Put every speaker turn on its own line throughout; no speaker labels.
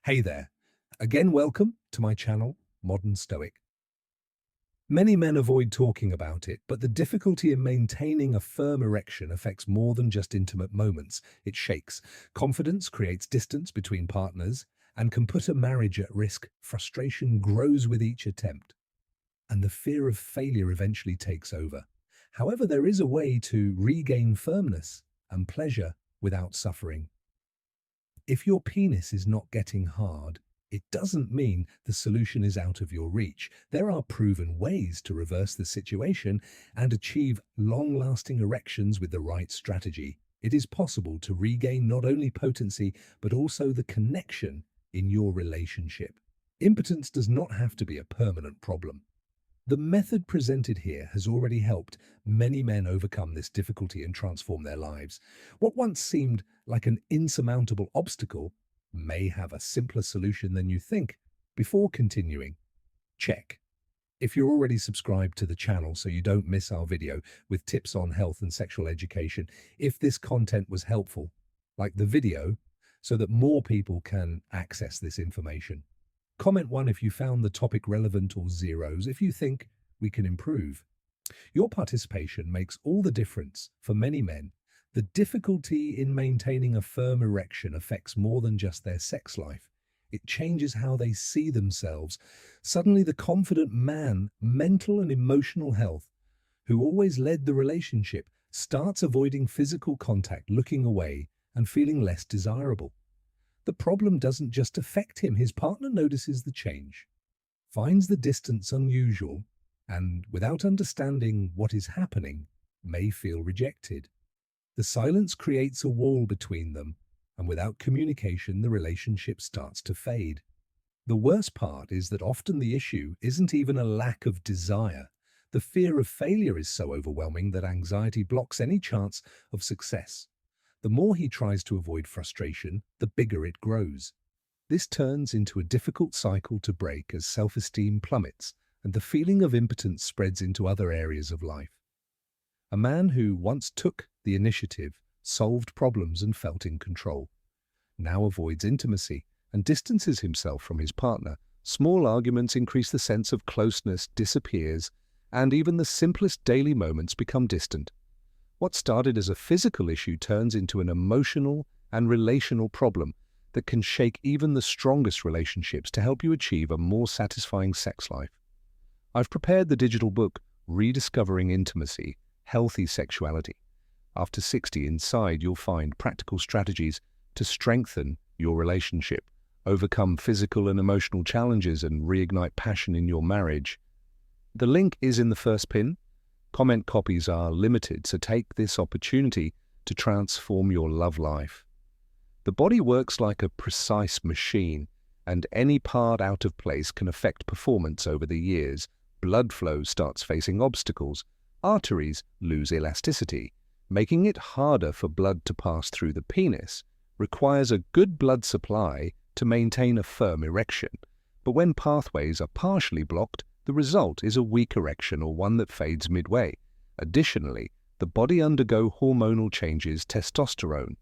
Hey there. Again, welcome to my channel, Modern Stoic. Many men avoid talking about it, but the difficulty in maintaining a firm erection affects more than just intimate moments. It shakes confidence, creates distance between partners, and can put a marriage at risk. Frustration grows with each attempt, and the fear of failure eventually takes over. However, there is a way to regain firmness and pleasure without suffering. If your penis is not getting hard, it doesn't mean the solution is out of your reach. There are proven ways to reverse the situation and achieve long-lasting erections with the right strategy. It is possible to regain not only potency, but also the connection in your relationship. Impotence does not have to be a permanent problem. The method presented here has already helped many men overcome this difficulty and transform their lives. What once seemed like an insurmountable obstacle may have a simpler solution than you think. Before continuing, check if you're already subscribed to the channel so you don't miss our video with tips on health and sexual education. If this content was helpful, like the video so that more people can access this information. Comment 1 if you found the topic relevant, or zeros if you think we can improve. Your participation makes all the difference. For many men, the difficulty in maintaining a firm erection affects more than just their sex life. It changes how they see themselves. Suddenly, the confident man, mental and emotional health, who always led the relationship, starts avoiding physical contact, looking away, and feeling less desirable. The problem doesn't just affect him. His partner notices the change, finds the distance unusual, and without understanding what is happening, may feel rejected. The silence creates a wall between them, and without communication, the relationship starts to fade. The worst part is that often the issue isn't even a lack of desire. The fear of failure is so overwhelming that anxiety blocks any chance of success. The more he tries to avoid frustration, the bigger it grows. This turns into a difficult cycle to break as self-esteem plummets and the feeling of impotence spreads into other areas of life. A man who once took the initiative, solved problems and felt in control, now avoids intimacy and distances himself from his partner. Small arguments increase, the sense of closeness disappears, and even the simplest daily moments become distant. What started as a physical issue turns into an emotional and relational problem that can shake even the strongest relationships. To help you achieve a more satisfying sex life, I've prepared the digital book, Rediscovering Intimacy, Healthy Sexuality. After 60, inside you'll find practical strategies to strengthen your relationship, overcome physical and emotional challenges, and reignite passion in your marriage. The link is in the first pin. Comment copies are limited, so take this opportunity to transform your love life. The body works like a precise machine, and any part out of place can affect performance over the years. Blood flow starts facing obstacles. Arteries lose elasticity, making it harder for blood to pass through. The penis requires a good blood supply to maintain a firm erection, but when pathways are partially blocked, the result is a weak erection or one that fades midway. Additionally, the body undergoes hormonal changes. Testosterone,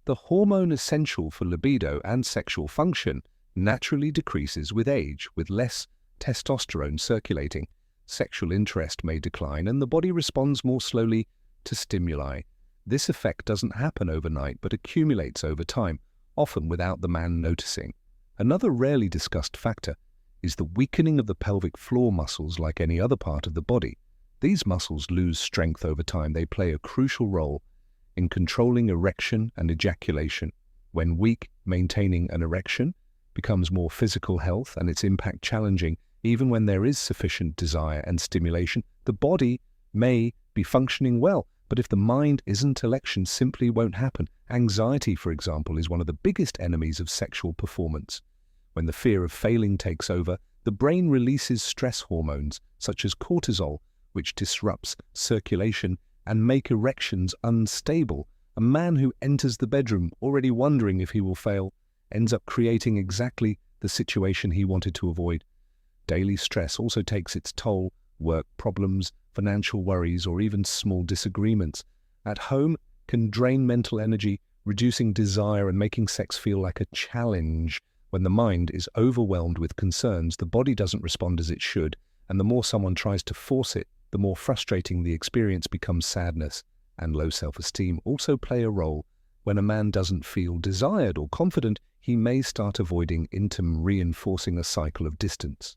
the hormone essential for libido and sexual function, naturally decreases with age. With less testosterone circulating, sexual interest may decline and the body responds more slowly to stimuli. This effect doesn't happen overnight but accumulates over time, often without the man noticing. Another rarely discussed factor is the weakening of the pelvic floor muscles. Like any other part of the body, these muscles lose strength over time. They play a crucial role in controlling erection and ejaculation. When weak, maintaining an erection becomes more physical health and its impact challenging. Even when there is sufficient desire and stimulation, the body may be functioning well, but if the mind isn't, erection simply won't happen. Anxiety, for example, is one of the biggest enemies of sexual performance. When the fear of failing takes over, the brain releases stress hormones such as cortisol, which disrupts circulation and make erections unstable. A man who enters the bedroom already wondering if he will fail ends up creating exactly the situation he wanted to avoid. Daily stress also takes its toll. Work problems, financial worries, or even small disagreements at home can drain mental energy, reducing desire and making sex feel like a challenge. When the mind is overwhelmed with concerns, the body doesn't respond as it should, and the more someone tries to force it, the more frustrating the experience becomes. Sadness and low self-esteem also play a role. When a man doesn't feel desired or confident, he may start avoiding intimacy, reinforcing a cycle of distance.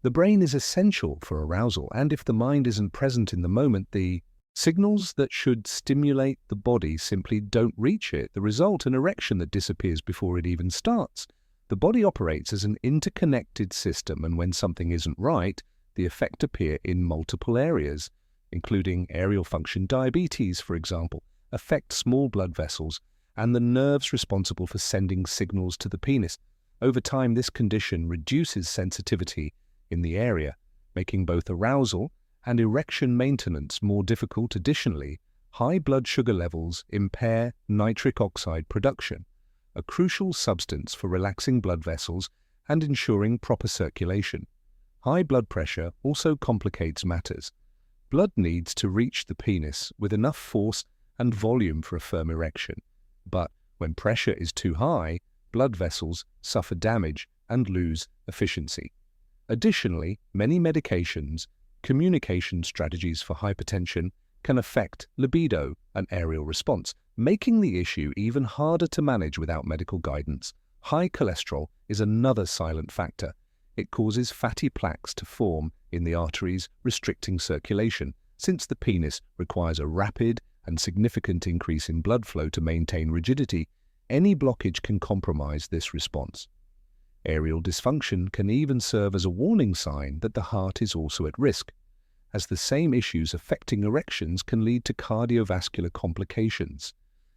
The brain is essential for arousal, and if the mind isn't present in the moment, the signals that should stimulate the body simply don't reach it. The result, an erection that disappears before it even starts. The body operates as an interconnected system, and when something isn't right, the effects appear in multiple areas, including aerial function. Diabetes, for example, affects small blood vessels and the nerves responsible for sending signals to the penis. Over time, this condition reduces sensitivity in the area, making both arousal and erection maintenance more difficult. Additionally, high blood sugar levels impair nitric oxide production, a crucial substance for relaxing blood vessels and ensuring proper circulation. High blood pressure also complicates matters. Blood needs to reach the penis with enough force and volume for a firm erection. But when pressure is too high, blood vessels suffer damage and lose efficiency. Additionally, many medications, communication strategies for hypertension can affect libido and aerial response, making the issue even harder to manage without medical guidance. High cholesterol is another silent factor. It causes fatty plaques to form in the arteries, restricting circulation. Since the penis requires a rapid and significant increase in blood flow to maintain rigidity, any blockage can compromise this response. Aerial dysfunction can even serve as a warning sign that the heart is also at risk, as the same issues affecting erections can lead to cardiovascular complications.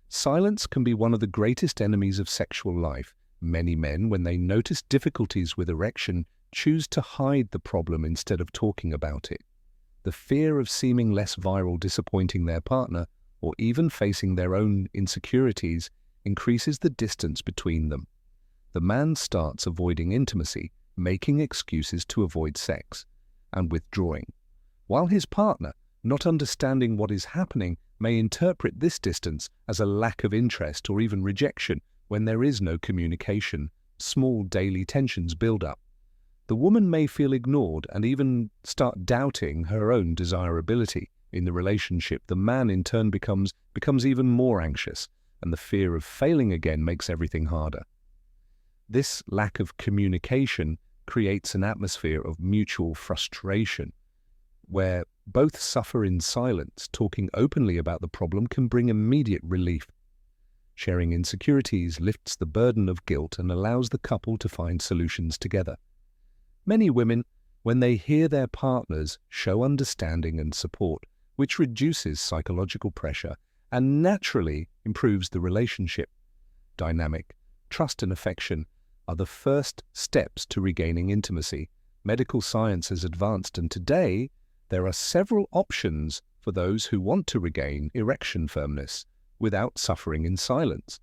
Silence can be one of the greatest enemies of sexual life. Many men, when they notice difficulties with erection, choose to hide the problem instead of talking about it. The fear of seeming less virile, disappointing their partner, or even facing their own insecurities increases the distance between them. The man starts avoiding intimacy, making excuses to avoid sex, and withdrawing, while his partner, not understanding what is happening, may interpret this distance as a lack of interest or even rejection. When there is no communication, small daily tensions build up. The woman may feel ignored and even start doubting her own desirability in the relationship. The man in turn becomes even more anxious, and the fear of failing again makes everything harder. This lack of communication creates an atmosphere of mutual frustration, where both suffer in silence. Talking openly about the problem can bring immediate relief. Sharing insecurities lifts the burden of guilt and allows the couple to find solutions together. Many women, when they hear their partners show understanding and support, which reduces psychological pressure and naturally improves the relationship dynamic, trust and affection are the first steps to regaining intimacy. Medical science has advanced, and today there are several options for those who want to regain erection firmness without suffering in silence.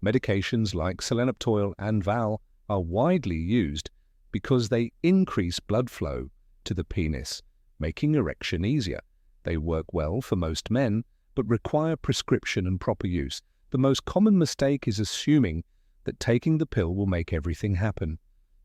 Medications like Selenoptol and Val are widely used because they increase blood flow to the penis, making erection easier. They work well for most men, but require prescription and proper use. The most common mistake is assuming that taking the pill will make everything happen.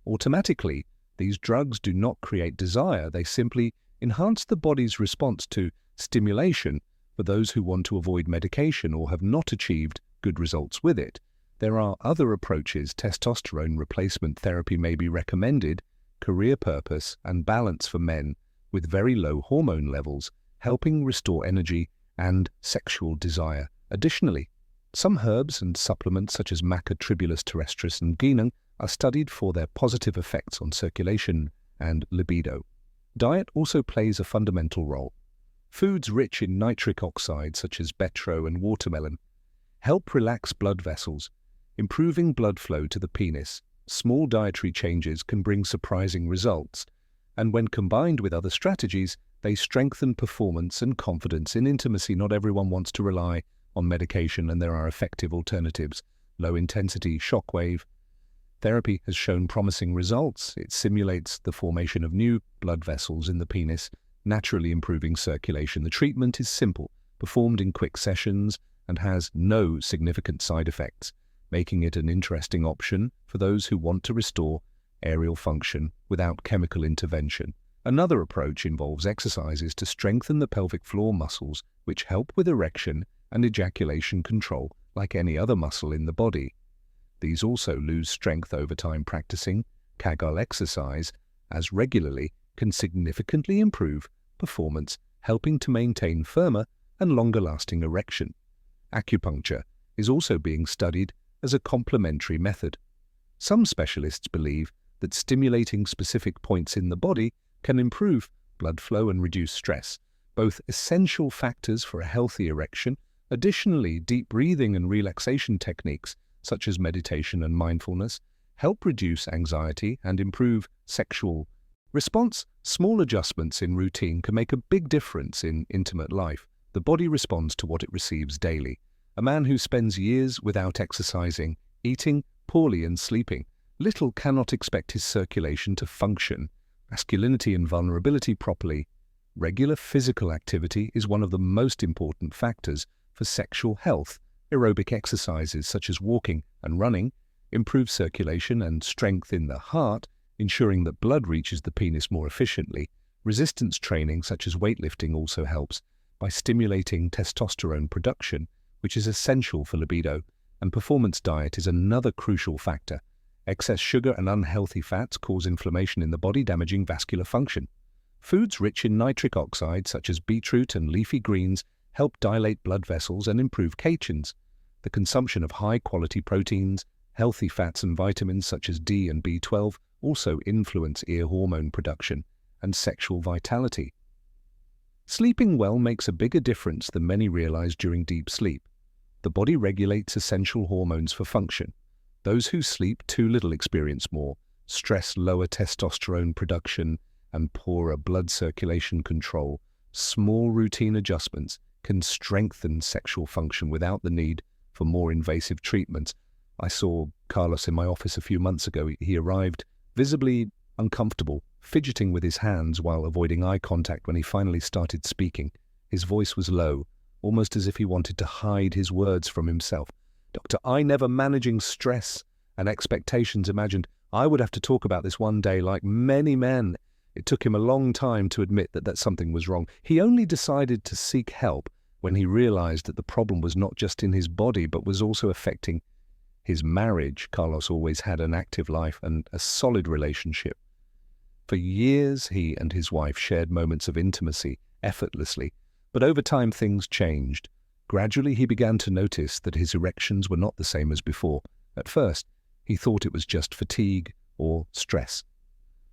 Automatically, these drugs do not create desire, they simply enhance the body's response to stimulation. For those who want to avoid medication or have not achieved good results with it, there are other approaches. Testosterone replacement therapy may be recommended, career purpose and balance for men with very low hormone levels, helping restore energy and sexual desire. Additionally, some herbs and supplements such as Maca tribulus terrestris and Ginang are studied for their positive effects on circulation and libido. Diet also plays a fundamental role. Foods rich in nitric oxide, such as betro and watermelon, help relax blood vessels, improving blood flow to the penis. Small dietary changes can bring surprising results, and when combined with other strategies, they strengthen performance and confidence in intimacy. Not everyone wants to rely on medication, and there are effective alternatives. Low-intensity shockwave therapy has shown promising results. It simulates the formation of new blood vessels in the penis, naturally improving circulation. The treatment is simple, performed in quick sessions, and has no significant side effects. making it an interesting option for those who want to restore aerial function without chemical intervention. Another approach involves exercises to strengthen the pelvic floor muscles, which help with erection and ejaculation control like any other muscle in the body. These also lose strength over time. Practicing Kegel exercise as regularly can significantly improve performance, helping to maintain firmer and longer-lasting erection. Acupuncture is also being studied as a complementary method. Some specialists believe that stimulating specific points in the body can improve blood flow and reduce stress, both essential factors for a healthy erection. Additionally, deep breathing and relaxation techniques, such as meditation and mindfulness, help reduce anxiety and improve sexual response. Small adjustments in routine can make a big difference in intimate life. The body responds to what it receives daily. A man who spends years without exercising, eating poorly and sleeping little cannot expect his circulation to function, masculinity and vulnerability properly. Regular physical activity is one of the most important factors for sexual health. Aerobic exercises such as walking and running improve circulation and strength in the heart, ensuring that blood reaches the penis more efficiently. Resistance training such as weightlifting also helps by stimulating testosterone production, which is essential for libido, and performance diet is another crucial factor. Excess sugar and unhealthy fats cause inflammation in the body, damaging vascular function. Foods rich in nitric oxide, such as beetroot and leafy greens, help dilate blood vessels and improve cations. The consumption of high-quality proteins, healthy fats and vitamins such as D and B12 also influence ear hormone production and sexual vitality. Sleeping well makes a bigger difference than many realize. During deep sleep, the body regulates essential hormones for function. Those who sleep too little experience more stress, lower testosterone production, and poorer blood circulation control. Small routine adjustments can strengthen sexual function without the need for more invasive treatments. I saw Carlos in my office a few months ago. He arrived visibly uncomfortable, fidgeting with his hands while avoiding eye contact. When he finally started speaking, his voice was low, almost as if he wanted to hide his words from himself. "Doctor, I never managing stress and expectations imagined I would have to talk about this one day like many men." It took him a long time to admit that something was wrong. He only decided to seek help when he realized that the problem was not just in his body, but was also affecting his marriage. Carlos always had an active life and a solid relationship. For years, he and his wife shared moments of intimacy effortlessly, but over time things changed. Gradually, he began to notice that his erections were not the same as before. At first, he thought it was just fatigue or stress.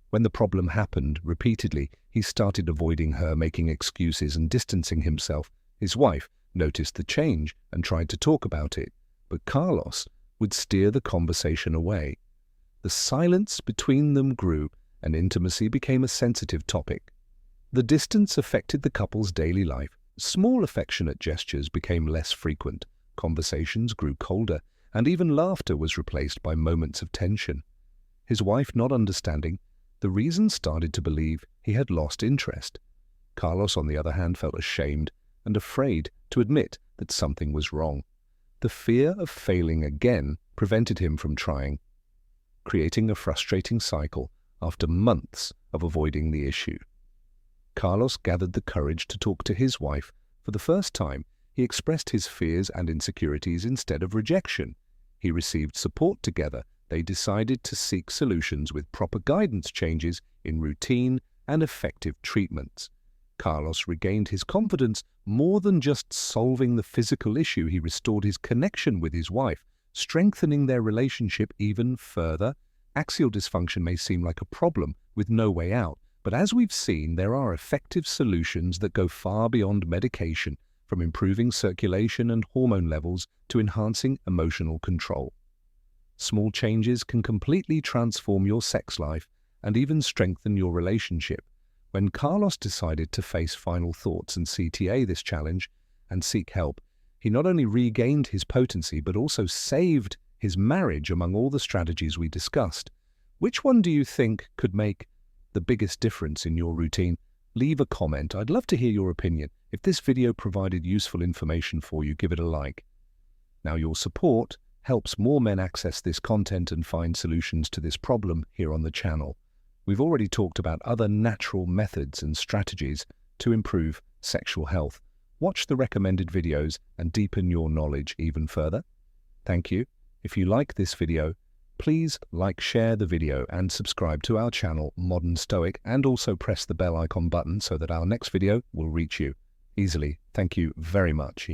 When the problem happened repeatedly, he started avoiding her, making excuses and distancing himself. His wife noticed the change and tried to talk about it, but Carlos would steer the conversation away. The silence between them grew, and intimacy became a sensitive topic. The distance affected the couple's daily life. Small affectionate gestures became less frequent, conversations grew colder, and even laughter was replaced by moments of tension. His wife, not understanding the reason, started to believe he had lost interest. Carlos, on the other hand, felt ashamed and afraid to admit that something was wrong. The fear of failing again prevented him from trying, creating a frustrating cycle after months of avoiding the issue. Carlos gathered the courage to talk to his wife. For the first time, he expressed his fears and insecurities instead of rejection. He received support together. They decided to seek solutions with proper guidance, changes in routine, and effective treatments. Carlos regained his confidence. More than just solving the physical issue, he restored his connection with his wife, strengthening their relationship even further. Axial dysfunction may seem like a problem with no way out, but as we've seen, there are effective solutions that go far beyond medication, from improving circulation and hormone levels to enhancing emotional control. Small changes can completely transform your sex life and even strengthen your relationship. When Carlos decided to face final thoughts and CTA this challenge and seek help, he not only regained his potency but also saved his marriage. Among all the strategies we discussed, which one do you think could make the biggest difference in your routine? Leave a comment. I'd love to hear your opinion. If this video provided useful information for you, give it a like. Now, your support helps more men access this content and find solutions to this problem here on the channel. We've already talked about other natural methods and strategies to improve sexual health. Watch the recommended videos and deepen your knowledge even further. Thank you. If you like this video, please like, share the video and subscribe to our channel Modern Stoic, and also press the bell icon button so that our next video will reach you easily. Thank you very much.